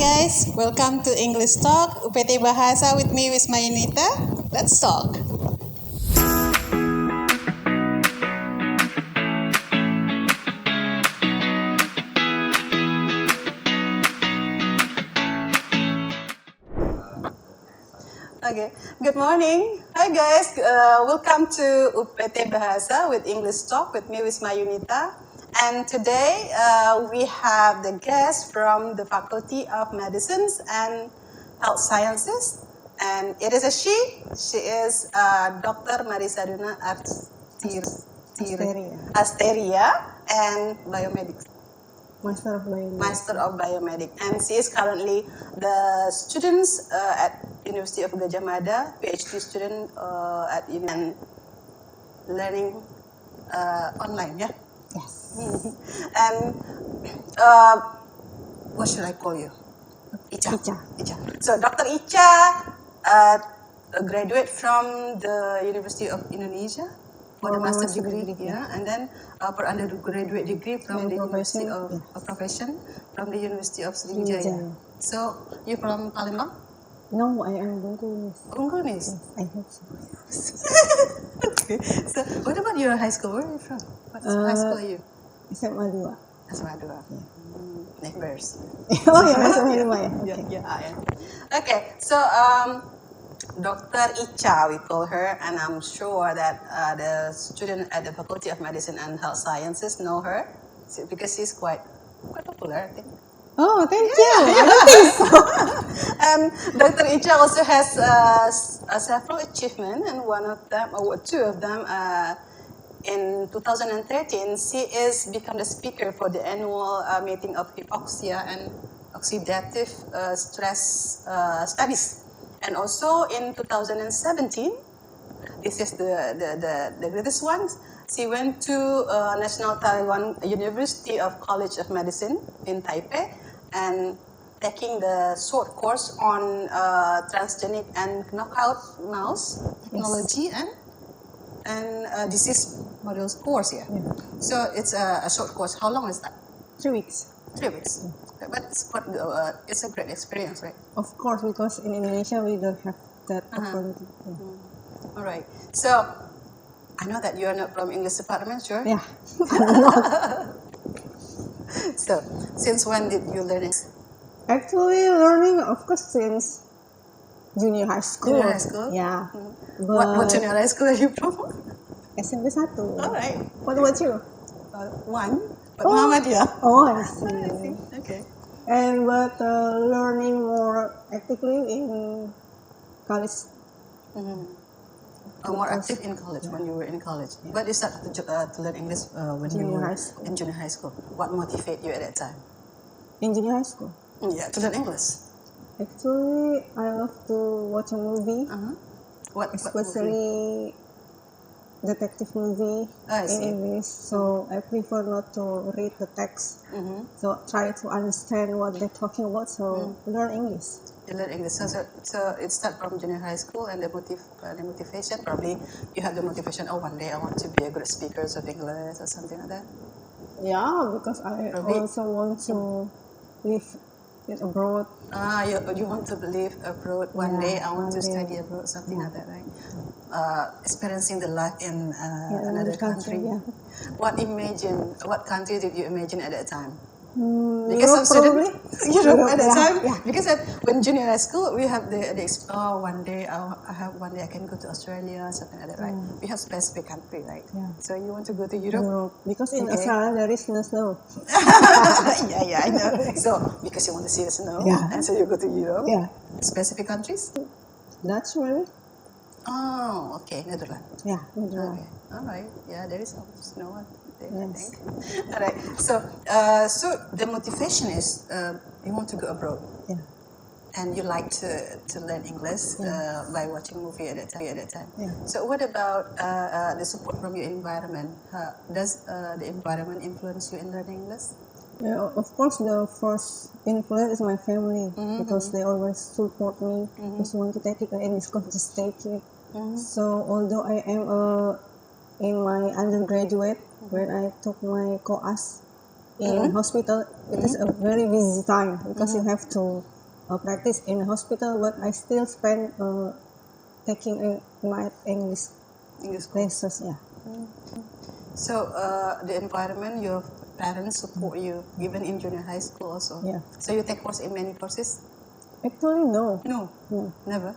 guys, welcome to English Talk, UPT Bahasa with me, Wisma Yunita. Let's talk. Okay, good morning. Hi guys, welcome to UPT Bahasa with English Talk with me, Wisma Yunita. And today we have the guest from the Faculty of Medicine and Health Sciences. And it is a she. She is Dr. Marisadonna Asteria and Biomedics. Master of Biomedics. And she is currently the students at University of Gajah Mada, PhD student at and learning online, yeah? Yes. And what should I call you? Icha. So Dr. Icha graduate from the University of Indonesia for the master's degree, yeah, and then for undergraduate degree from the University of Profession from the University of Sriwijaya. So you from Palembang? No, I am Bengkulu. Bengkulu? I hope so. Okay. So what about your high school? Where are you from? What high school are you? SMA 2. SMA 2. Neighbors. Oh yeah, SMA 2 ya. Yeah. Okay, so Dr. Icha, we call her, and I'm sure that the student at the Faculty of Medicine and Health Sciences know her because she's quite popular, I think. Oh, thank you. I don't think so. And Dr. Icha also has several achievements, and one of them, or two of them, in 2013, she is become the speaker for the annual meeting of hypoxia and oxidative stress studies. And also in 2017, this is the greatest one. She went to National Taiwan University of College of Medicine in Taipei and taking the short course on transgenic and knockout mouse technology and disease models course here. Yeah. So it's a short course. How long is that? 3 weeks. 3 weeks. But it's a great experience, right? Of course, because in Indonesia we don't have that opportunity. All right. So I know that you are not from English department, sure? Yeah. So since when did you learn it? Actually, learning, of course, since junior high school. Junior high school? Yeah. What junior high school are you from? SMP 1. All right. What about you? One. But Muhammadiyah. Oh, I see. I see. Okay. And but learning more actively in college. More active in college when you were in college. Yeah. But you started to learn English when you were in junior high school. What motivated you at that time? In junior high school? Yeah, to learn English. Actually, I love to watch a movie. Especially detective movie in English. So I prefer not to read the text. So try to understand what they're talking about. So learn English. You learn English. So it starts from junior high school, and the motivation, probably you have the motivation, one day I want to be a good speaker of English or something like that. Yeah, because I also want to live abroad. You want to live abroad one day. I want to study abroad, something like that, right? Experiencing the life in another country. Yeah. What country did you imagine at that time? Because Europe, Europe at that time. Yeah. Because when junior high school, we have one day I can go to Australia, something like that, right? We have specific country, right? Yeah. So you want to go to Europe? Because in Australia there is no snow. yeah, I know. So because you want to see the snow, and so you go to Europe. Yeah. Specific countries? That's right. Oh, okay, Netherlands. Yeah, Netherlands. Okay. All right. Yeah, there is snow there, yes. I think. All right. So the motivation is you want to go abroad. Yeah. And you like to learn English by watching movie at that time. Yeah. So what about the support from your environment? Does the environment influence you in learning English? Yeah, of course, the first influence is my family because they always support me. Just want to take it in this course, just take it. So although I am in my undergraduate when I took my course, in hospital, it is a very busy time because you have to practice in a hospital. But I still spend taking night English classes. Yeah. So the environment, your parents support you even in junior high school also. Yeah. So you take course in many courses? Actually, no. No, never.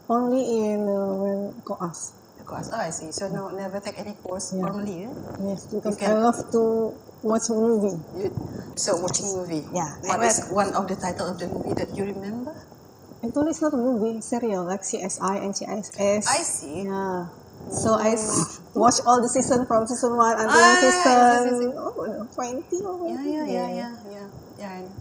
Only in when koas. Course. Oh, I see. So no, never take any course formally. Yeah? Yes, because I love to watch movie. So watching movie. Yeah. What is one of the title of the movie that you remember? Actually, it's not a movie, serial like CSI and CSS. I see. Yeah. So I watch all the season from season 1 until season 20 or something. Yeah. I know.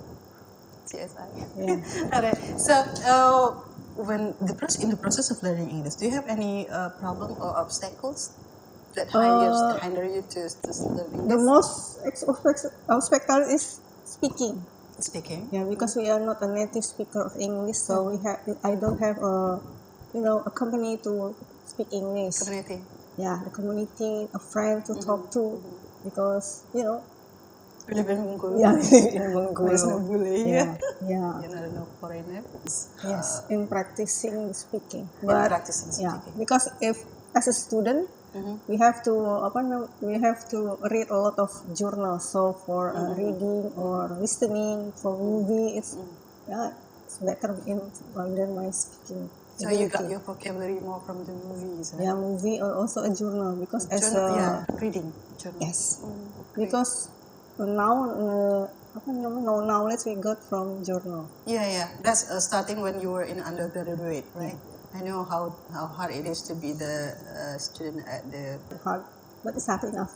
CSI. Yeah. Alright. So when in the process of learning English, do you have any problem or obstacles that hinder you to learn English? The most obstacle is speaking. Speaking. Yeah, because we are not a native speaker of English, so I don't have a company to speak English. Community. Yeah, the community, a friend to talk to, because we live in Bengkulu. Yeah, in Bengkulu. There's no bully. Yeah. You know, no foreigner. Yes, in practicing speaking. But practicing speaking. Yeah, because if as a student, we have to read a lot of journals. So for reading or listening for movie, it's better in than my speaking. So you got your vocabulary more from the movies, right? Yeah, movie or also a journal because reading journal. Yes, because now no knowledge we got from journal. Yeah. That's starting when you were in undergraduate, right? I know how hard it is to be the student at the hard, but it's hard enough.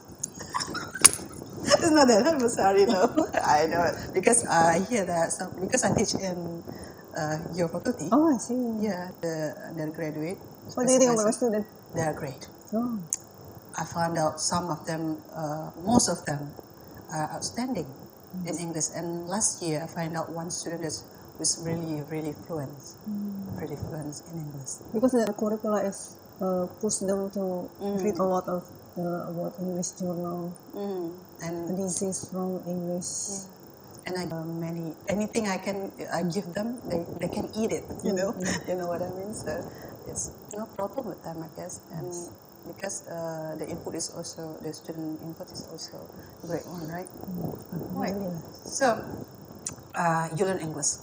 It's not that hard, but sorry, no. I know it because I hear that because I teach in your faculty. Oh, I see. Yeah, the undergraduate. What do you think about my student? They are great. Oh. I found out some of them, most of them, are outstanding in English. And last year, I found out one student was really fluent, really fluent in English. Because the curricula is push them to read a lot of about English journal and disease from English. And anything I give them, they can eat it. You know what I mean. So it's no problem with them, I guess. And because the input is also the student input is also a great one, right? Right. So you learn English,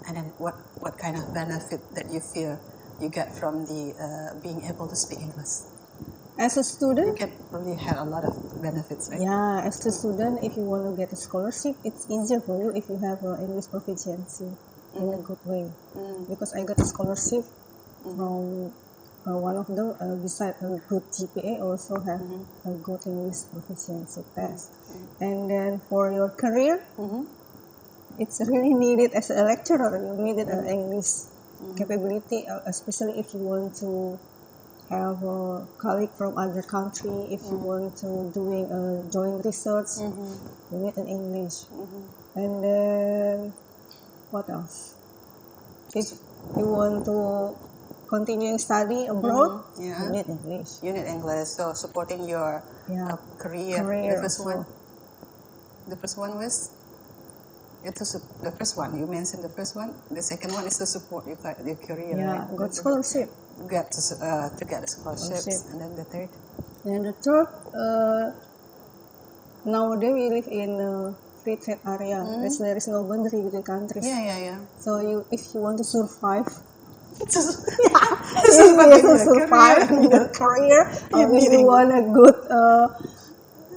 and then what kind of benefit that you feel you get from the being able to speak English? As a student, you can really have a lot of benefits, right? Yeah, as a student, if you want to get a scholarship, it's easier for you if you have English proficiency in a good way. Because I got a scholarship from one of them, besides a good GPA, also have a good English proficiency test. And then for your career, it's really needed as a lecturer. You needed an English capability, especially if you want to have a colleague from other country. If you want to doing a joint research, you need an English. And then what else? If you want to continue study abroad, you need English. You need English. So supporting your career. The first one was. The first one you mentioned. The first one. The second one is to support your career. Yeah, right? got scholarship. To get the scholarships, and then the third. And the third, nowadays we live in a free trade area. There is no boundary between countries. Yeah. So if you want to survive, survive in your career, you want a good.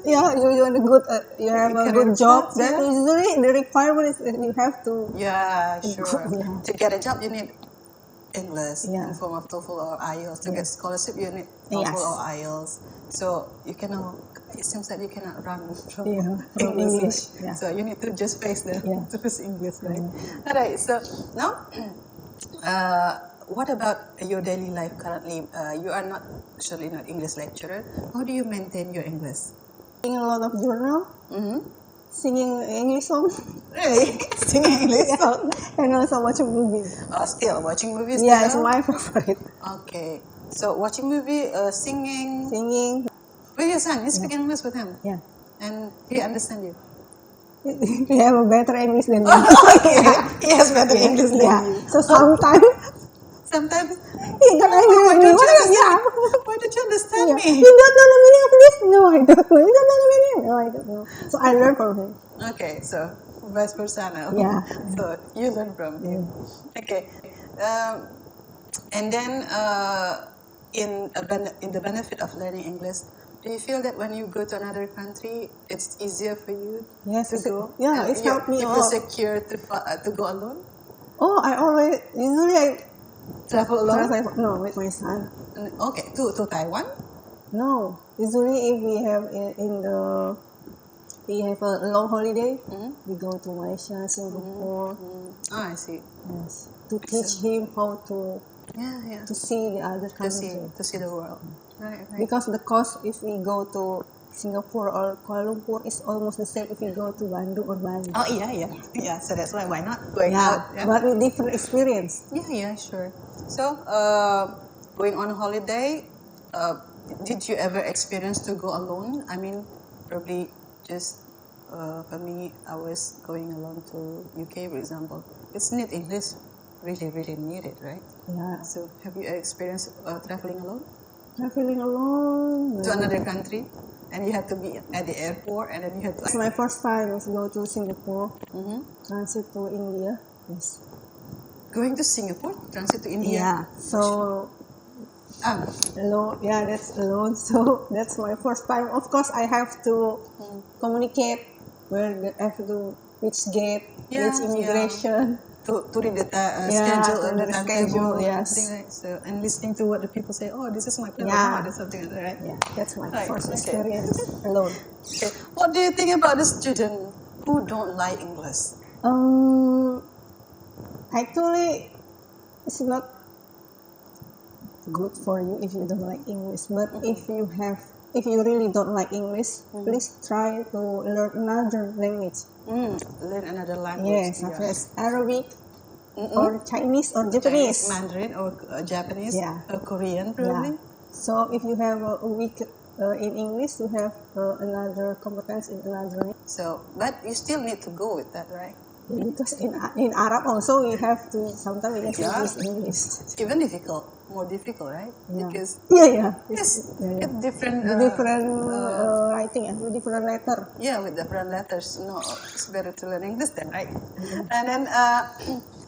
You want a good. You have a good job. Then usually the requirement is you have to. Yeah, sure. To get a job, you need English in form of TOEFL or IELTS. To get scholarship, you need TOEFL or IELTS. So you cannot. It seems that you cannot run from English. Right? So you need to just face to face English, right? All right. So now, what about your daily life currently? You are surely not English lecturer. How do you maintain your English? Reading a lot of journal. Singing English song. Really? Singing English song? And also watching movies. Still watching movies? Yeah, it's my favorite. Okay. So watching movie, singing. Singing. With your son, you speak English with him? Yeah. And he understand you? he have a better English than me. Okay, he has better English than you. So sometimes Sometimes, he got angry why with me. don't you understand? Yeah. Why don't you understand Yeah. me? You don't know the meaning of this? No, I don't know. You don't know the meaning? No, I don't know. So I learned from him. Okay, so vice versa now. Yeah. So you learn from him. Okay, um, and then in the benefit of learning English, do you feel that when you go to another country, it's easier for you Yes, to go? yeah, And it's helped me you a feel lot. secure to go alone, Oh, I always usually I travel alone? travel with my son. Okay, to Taiwan. No, usually if we have we have a long holiday, we go to Malaysia, Singapore, Oh, I see. yes, to teach him how Yeah. to see the other country. To see the world. Right. Because the cost if we go to Singapore or Kuala Lumpur is almost the same if we go to Bandung or Bali. Oh yeah. So that's why not going Yeah, out? Yeah. but with different experience. Yeah, sure. So going on holiday, uh, did you ever experience to go alone? I mean, probably just for me, I was going alone to UK, for example. It's need English, really needed, right? Yeah, So have you experienced traveling alone traveling alone. to another country, and you have to be at the airport, and then you have to. My first time was go to Singapore, transit to India. Yes. Going to Singapore, transit to India. Yeah. So alone. Yeah, that's alone. So that's my first time. Of course, I have to communicate I have to which gate, which immigration. To read the Yeah, schedule, to the the timetable, schedule. everything, Yes. right? So and listening to what the people say. Oh, this is my plan. Yeah. Oh, that's something like that, right? Yeah, that's my Right, first okay. experience alone. Okay. What do you think about the student who don't like English? Actually, it's not good for you if you don't like English. But if you really don't like English, please try to learn another language. Learn another language. Yes, such as Arabic or Chinese or Chinese, Japanese. Mandarin, or Japanese, Yeah. or Korean, Yeah. probably. So if you have a weak in English, you have another competence in another language. So, but you still need to go with that, right? Because in Arab also we have to sometimes we have to Yeah. use English. It's even more difficult, right? Yeah. Because Yeah. it's Yeah. different. The different writing and the different letter. Yeah, with different letters. No, it's better to learn English then, right? And then,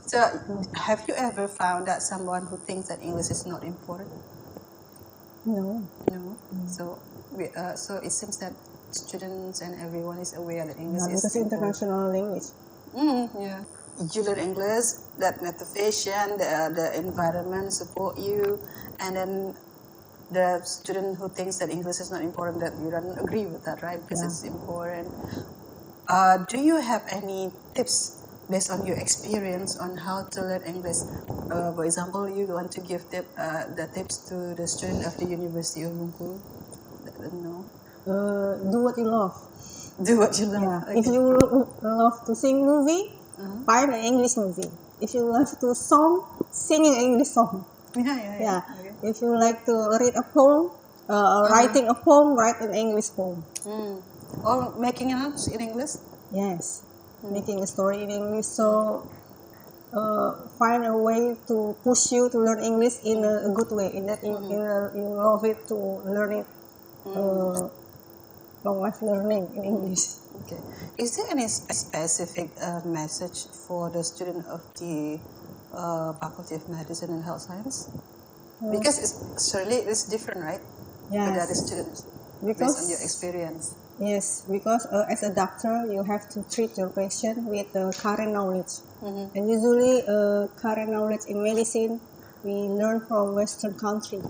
so have you ever found that someone who thinks that English is not important? No. No. So, so it seems that students and everyone is aware that English Yeah, is because important. international language. Yeah. You learn English, that motivation, the environment support you, and then the student who thinks that English is not important, that you don't agree with that, right? Because Yeah. it's important. Do you have any tips based on your experience on how to learn English? For example, you want to give the tips to the student of the University of Bengkulu? No. Do what you love. Do what you love. Yeah. Okay. If you love to sing movie, find an English movie. If you love to sing an English song. Yeah. Yeah. If you like to read a poem, writing a poem, write an English poem. Or making notes in English? Yes. Making a story in English. So find a way to push you to learn English in a good way. In that you love it to learn it. Long life learning in English. Okay. Is there any specific message for the student of the Faculty of Medicine and Health Science? Because it's different, right? Yes. For the other students, Because, based on your experience. Yes, because as a doctor, you have to treat your patient with current knowledge. And usually, current knowledge in medicine, we learn from Western country.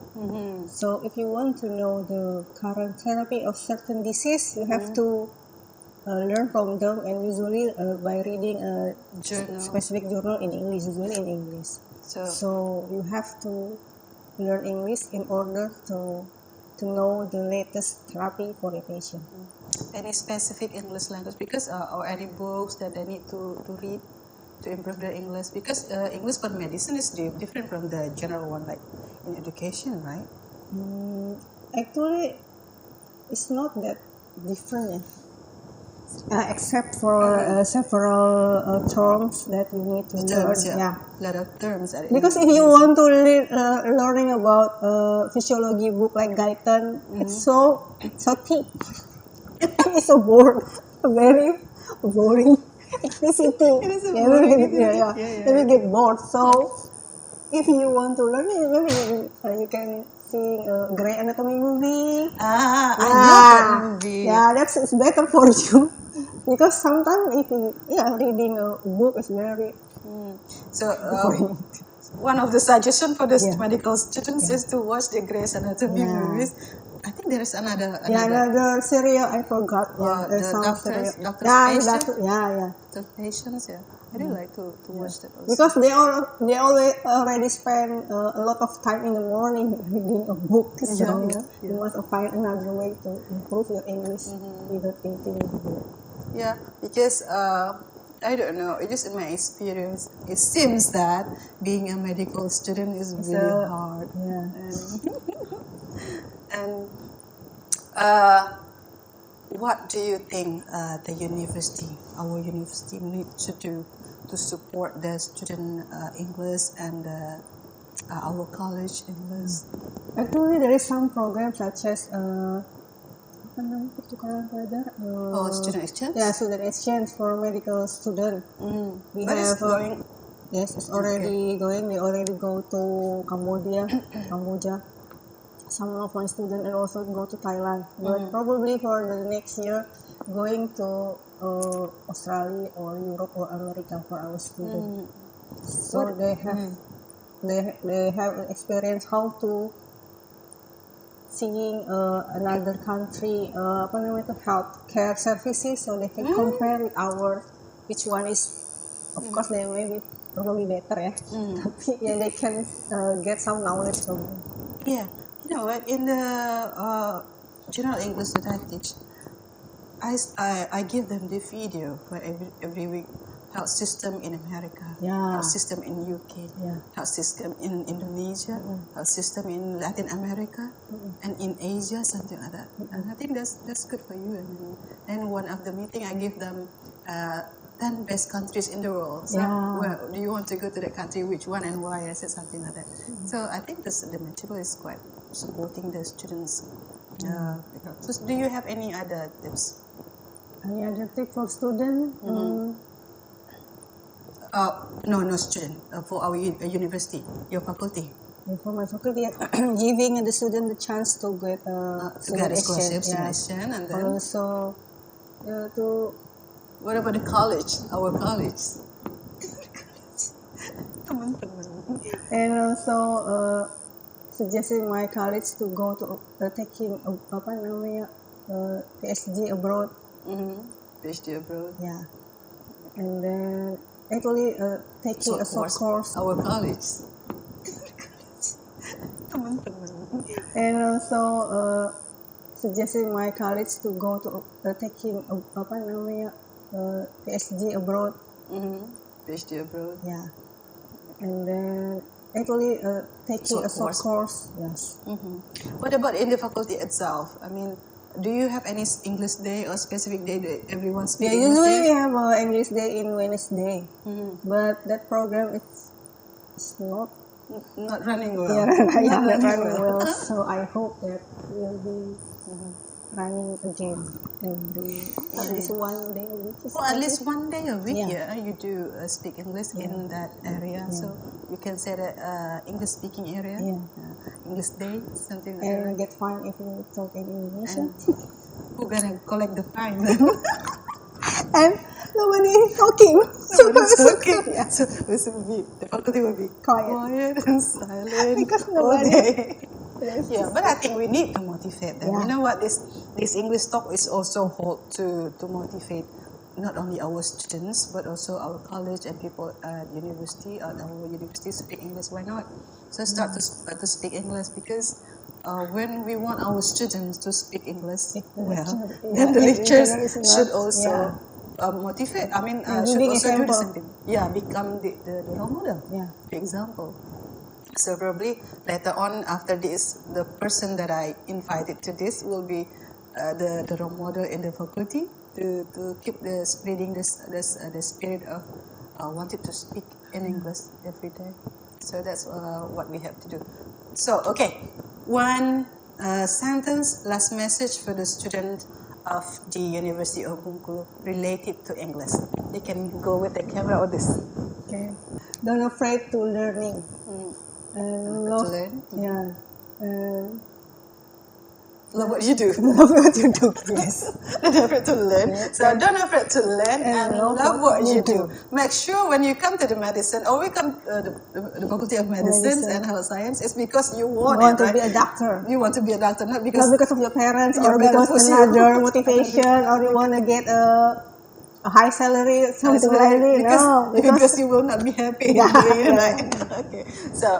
So if you want to know the current therapy of certain disease, you have to learn from them, and usually by reading a specific journal in English, usually in English. So you have to learn English in order to know the latest therapy for the patient. Any specific English language? Because or any books that they need to read to improve their English? Because English for medicine is different from the general one, like in education, right? Actually, it's not that different. except for several terms that you need to learn. Terms, yeah. A lot of terms. Because if you want to learning about physiology book like Guyton, it's so thick. It's so bored, very boring activity. It is a Yeah, boring we activity. Then we get bored. So if you want to learn it, maybe you can see Grey Anatomy movie. I love that movie. Yeah, it's better for you because sometimes if you reading a book is very So boring. one of the suggestions for the medical students is to watch the Grey's Anatomy movies. I think there is another. Another serial I forgot. The doctors, patients. Yeah, I really like to watch that also. Because they already spend a lot of time in the morning reading a book. So you must find another way to improve your English without reading the book. Yeah, because I don't know, just in my experience, it seems that being a medical student is really hard. Yeah. And what do you think our university needs to do to support the student English and our college English? Actually, there is some programs such as student exchange? Yeah, student exchange for medical student. We have going. Yes, it's already going. We already go to Cambodia. Some of my students and also go to Thailand. But probably for the next year, going to Australia or Europe or America for our students. So they have experience how to seeing another country health care services, so they can compare with our which one is, of course they may be probably better tapi they can get some knowledge from them. Yeah, you know what, in the general English that I teach, I give them the video for every week. Health system in America, health system in UK, health system in Indonesia, health system in Latin America, and in Asia, something like that. And I think that's good for you. And one of the meeting, I give them 10 best countries in the world. So, well, do you want to go to that country? Which one and why? I said something like that. So I think the material is quite supporting the students. So do you have any other tips? Any other tip for students? No student. For our university, your faculty. For my faculty, giving the student the chance to get student exchange. And then also to. What about the college? Our college. And also suggesting my colleagues to go to taking PhD abroad. PhD abroad. Yeah. And then actually taking a short course. Our college. And also suggesting my colleagues to go to taking PhD abroad. PhD abroad. Yeah. And then actually taking a short course. Yes. What about in the faculty itself? I mean, do you have any English day or specific day that everyone speaks English? Usually we have English day in Wednesday, but that program is not running well. Not running well. So I hope that will be running again at least one day a week. At least one day a week. You do speak English in that area, so you can say that English speaking area. English day, something like that. And get fine if you talk in Indonesian. Who's gonna collect the fine? And nobody is talking. So the faculty will be quiet and silent because nobody. Yeah, but I think we need to motivate them. You know what? This English talk is also hold to motivate not only our students but also our college and people at university. At our university speak English. Why not? So start to speak English, because when we want our students to speak English well, then the lectures should also motivate. I mean, should also do the same thing. Yeah, become the role model. For example. So probably later on after this, the person that I invited to this will be the role model in the faculty. to keep the spreading the spirit of wanting to speak in English every day. So that's what we have to do. So okay, one sentence, last message for the student of the University of Bengkulu related to English. You can go with the camera or this. Okay. Don't afraid to learning. To learn. Yeah. Love what you do. Love what you do. Yes. Don't afraid to learn. Yeah. So don't afraid to learn and love what you do. do. Make sure when you come to the medicine or we come the Faculty of Medicine and Health Science, it's because you want Want it, to right? be a doctor. You want to be a doctor, not because Not because of your parents Your or because parents force you. another motivation or you want to get a high salary, something like that. No, because you will not be happy doing it, right? Okay. So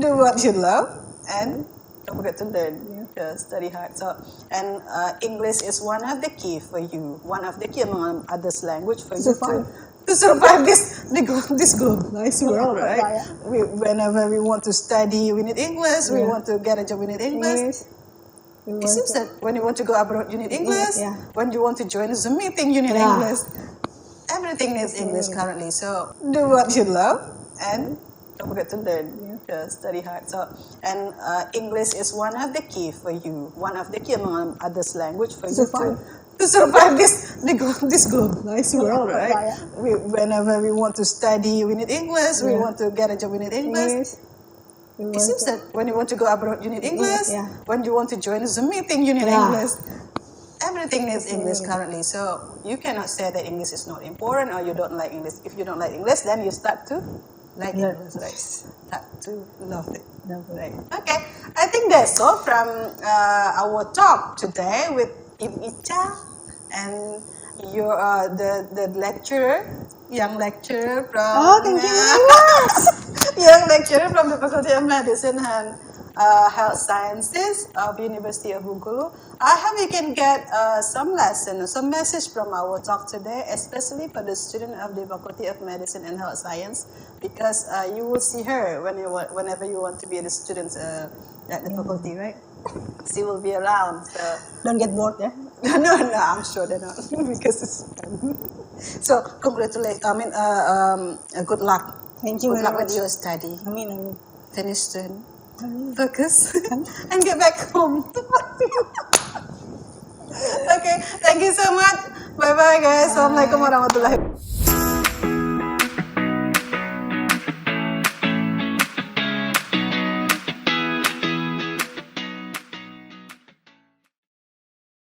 do what you love and don't forget to learn. Study hard. So and English is one of the key for you. One of the key among others language for you to survive this globalized world, right? Whenever we want to study, we need English. We want to get a job, we need English. It seems that when you want to go abroad, you need English. When you want to join a Zoom meeting, you need English. Everything needs English currently. So do what you love and don't forget to learn. Study hard. So and English is one of the key for you. One of the key among others language for you to survive this globalized world, right? Whenever we want to study, we need English. We want to get a job, we need English. It seems that when you want to go abroad, you need English. When you want to join a Zoom meeting, you need English. Everything needs English currently. So you cannot say that English is not important or you don't like English. If you don't like English, then you start to like English, right? Start to love it. Right. Okay, I think that's all from our talk today with Ibu Icha and your the lecturer, young lecturer from. Oh, thank you very much. Young lecturer from the Faculty of Medicine and Health Sciences of University of Bengkulu. I hope you can get some lesson, some message from our talk today, especially for the student of the Faculty of Medicine and Health Science, because you will see her whenever you want to be the students at the faculty, right? She will be around. So. Don't get bored, yeah? No, I'm sure they're not because it's fun. So congratulations. I mean, good luck. Thank you Good very luck much. with your study. Amin. Finish soon. Focus and get back home. Okay, thank you so much. Bye bye guys. Assalamualaikum warahmatullahi wabarakatuh.